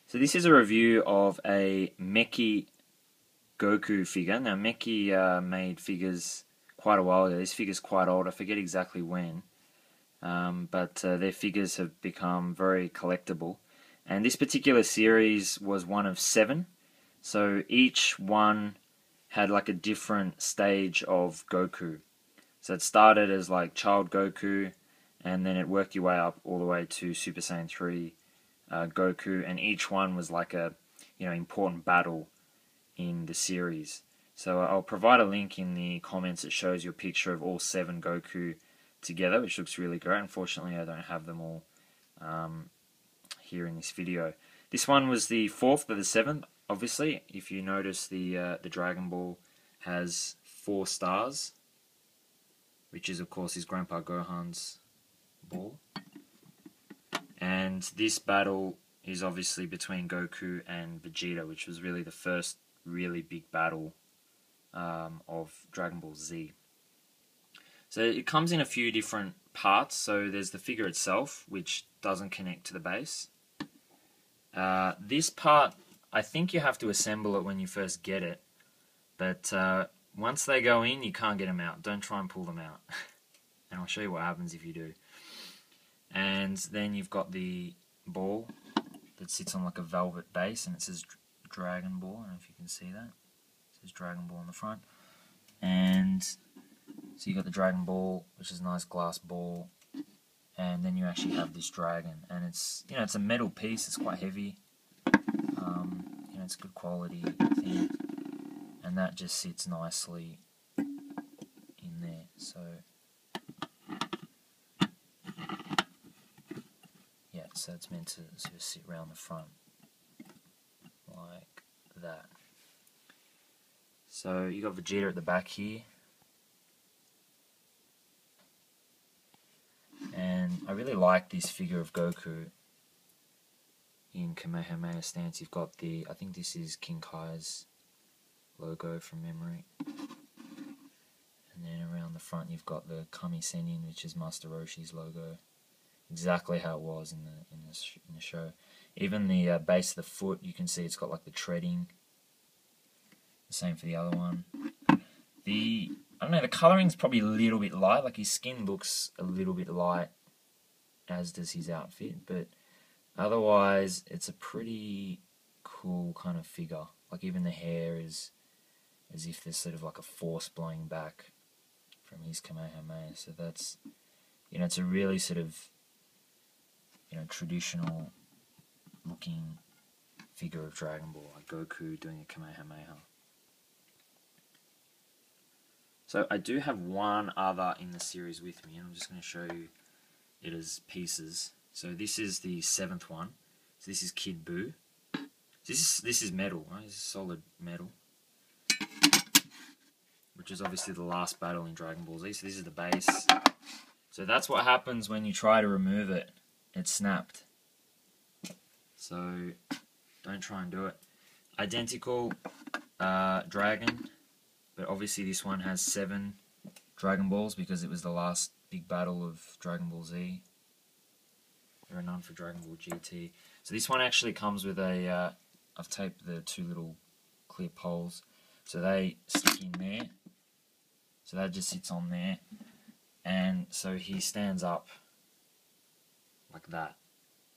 So this is a review of a Mekke Goku figure. Now Mekke made figures quite a while ago. This figure's quite old. I forget exactly when. But their figures have become very collectible. And this particular series was one of 7. So each one had like a different stage of Goku. So it started as like child Goku, and then it worked your way up all the way to Super Saiyan 3 Goku, and each one was like a important battle in the series. So I'll provide a link in the comments that shows you a picture of all 7 Goku together, which looks really great. Unfortunately, I don't have them all here in this video. This one was the 4th of the 7th. Obviously, if you notice, the Dragon Ball has 4 stars, which is of course his Grandpa Gohan's ball. And this battle is obviously between Goku and Vegeta, which was really the first really big battle of Dragon Ball Z. So it comes in a few different parts. So there's the figure itself, which doesn't connect to the base. This part, I think you have to assemble it when you first get it. But once they go in, you can't get them out. Don't try and pull them out. And I'll show you what happens if you do. And then you've got the ball that sits on like a velvet base, and it says Dragon Ball. I don't know if you can see that. It says Dragon Ball on the front. And so you've got the Dragon Ball, which is a nice glass ball. And then you actually have this dragon. And it's, it's a metal piece. It's quite heavy. It's good quality, I think. And that just sits nicely in there. So so it's meant to sort of sit around the front like that. So you got Vegeta at the back here, and I really like this figure of Goku in Kamehameha stance. You've got I think this is King Kai's logo from memory, and then around the front you've got the Kami Sennin, which is Master Roshi's logo. Exactly how it was in the show. Even the base of the foot, you can see it's got like the treading. The same for the other one. I don't know, the colouring's probably a little bit light. Like his skin looks a little bit light, as does his outfit. But otherwise, it's a pretty cool kind of figure. Like even the hair is as if there's sort of like a force blowing back from his Kamehameha. So that's, it's a really sort of traditional looking figure of Dragon Ball, like Goku doing a Kamehameha. So I do have one other in the series with me, and I'm just going to show you it as pieces. So this is the 7th one. So this is Kid Buu. This is metal, right? This is solid metal, which is obviously the last battle in Dragon Ball Z. So this is the base. So that's what happens when you try to remove it. It snapped. So don't try and do it. Identical dragon, but obviously this one has 7 Dragon Balls because it was the last big battle of Dragon Ball Z. There are none for Dragon Ball GT. So this one actually comes with a, I've taped the 2 little clear poles, so they stick in there. So that just sits on there, and so he stands up like that.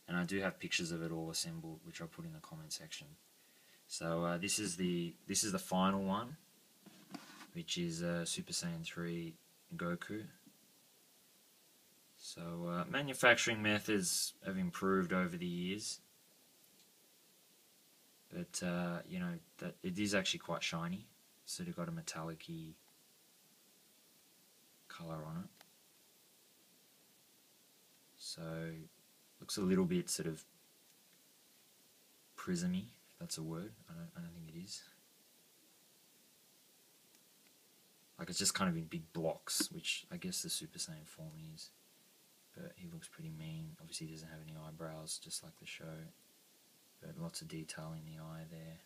And I do have pictures of it all assembled, which I'll put in the comment section. So this is the final one, which is Super Saiyan 3 Goku. So manufacturing methods have improved over the years, but that it is actually quite shiny. Sort of got a metallic-y colour on it. So looks a little bit sort of prismy, if that's a word. I don't think it is. Like it's just kind of in big blocks, which I guess the Super Saiyan form is. But he looks pretty mean. Obviously he doesn't have any eyebrows, just like the show. But lots of detail in the eye there.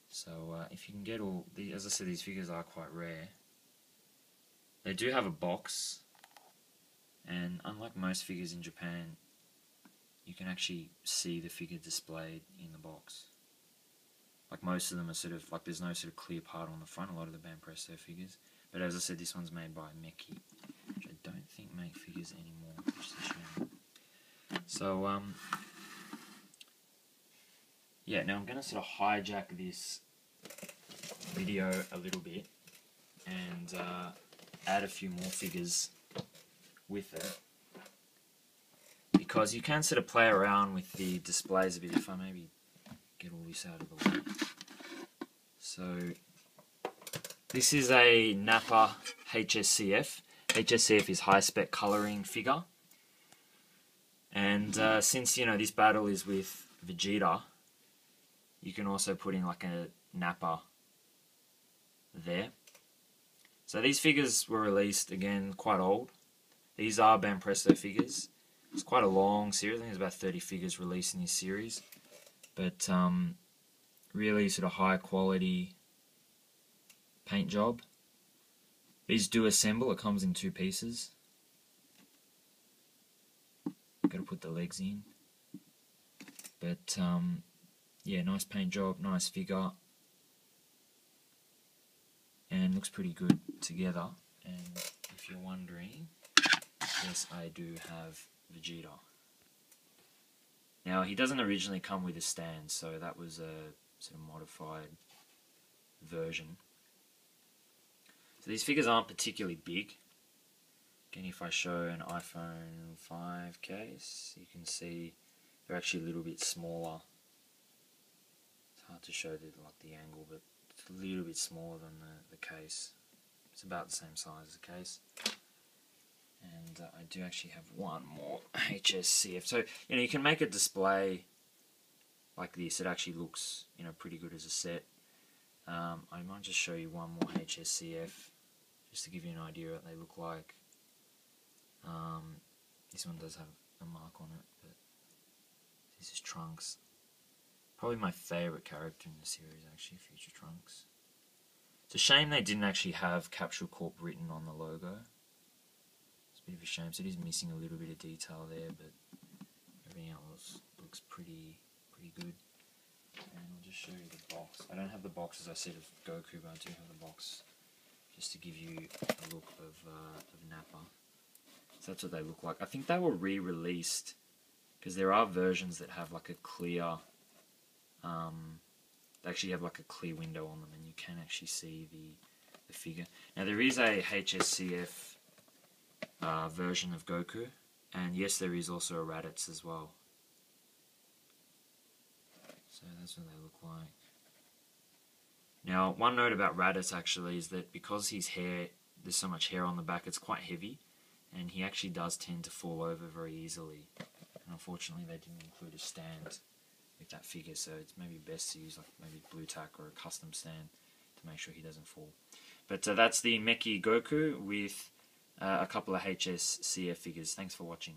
So if you can get all, as I said, these figures are quite rare. They do have a box. And unlike most figures in Japan, you can actually see the figure displayed in the box. Like most of them are sort of, like there's no sort of clear part on the front, a lot of the Banpresto figures. But as I said, this one's made by Mekke, which I don't think make figures anymore, which is a shame. So, yeah, now I'm going to sort of hijack this video a little bit and add a few more figures with it, because you can sort of play around with the displays a bit. If I maybe get all this out of the way. So this is a Nappa HSCF. HSCF is high spec colouring figure, and since this battle is with Vegeta, you can also put in like a Nappa there. So these figures were released, again, quite old. These are Banpresto figures. It's quite a long series. I think there's about 30 figures released in this series. But really sort of high quality paint job. These do assemble. It comes in 2 pieces. Got to put the legs in. But yeah, nice paint job, nice figure. And looks pretty good together. And if you're wondering, yes, I do have Vegeta. Now, he doesn't originally come with a stand, so that was a sort of modified version. So these figures aren't particularly big. Again, if I show an iPhone 5 case, you can see they're actually a little bit smaller. It's hard to show the angle, but it's a little bit smaller than the case. It's about the same size as the case. And I do actually have one more HSCF. So, you can make a display like this. It actually looks, pretty good as a set. I might just show you one more HSCF just to give you an idea of what they look like. This one does have a mark on it, but this is Trunks. Probably my favourite character in the series, actually, Future Trunks. It's a shame they didn't actually have Capsule Corp written on the logo. It's a bit of a shame. So it is missing a little bit of detail there, but everything else looks pretty good. And I'll just show you the box. I don't have the box, as I said, of Goku, but I do have the box just to give you a look of Nappa. So that's what they look like. I think they were re-released because there are versions that have like a clear, they actually have like a clear window on them, and you can actually see the figure. Now there is a HSCF version of Goku, and yes, there is also a Raditz as well. So that's what they look like. Now, one note about Raditz actually is that because his hair, there's so much hair on the back, it's quite heavy, and he actually does tend to fall over very easily. And unfortunately, they didn't include a stand with that figure, so it's maybe best to use like maybe blue tack or a custom stand to make sure he doesn't fall. But that's the Mekke Goku with a couple of HSCF figures. Thanks for watching.